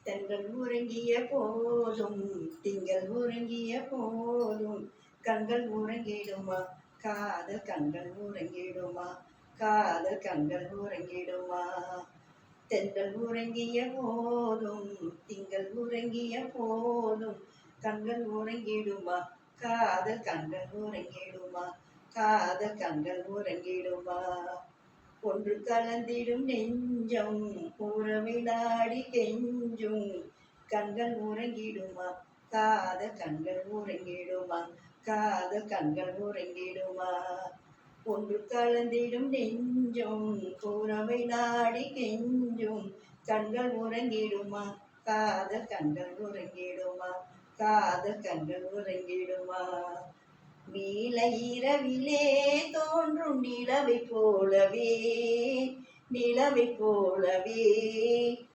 தென்றல் உறங்கிய போதும் திங்கள் உறங்கிய போதும் கண்கள் உறங்கிடுமா, காதல் கண்கள் உறங்கிடுமா, காதல் கண்கள் உறங்கிடுமா. தென்றல் உறங்கிய போதும் திங்கள் உறங்கிய போதும் கண்கள் உறங்கிடுமா, காதல் கண்கள் உறங்கிடுமா, காதல் கண்கள் உறங்கிடுமா. ஒன்று கலந்திடும் நெஞ்சம் உறவிலாடி கெஞ்சும் கண்கள் உறங்கிடுமா, காதல் கண்கள் உறங்கிடுமா, காதல் கண்கள் உறங்கிடுமா. ஒன்று கலந்திடும் நெஞ்சம் உறவிலாடி கெஞ்சும் கண்கள் உறங்கிடுமா, காதல் கண்கள் உறங்கிடுமா, காதல் கண்கள் உறங்கிடுமா. நீல இரவிலே தோன்றும் நிலவைப் போலவே, நிலவைப் போலவே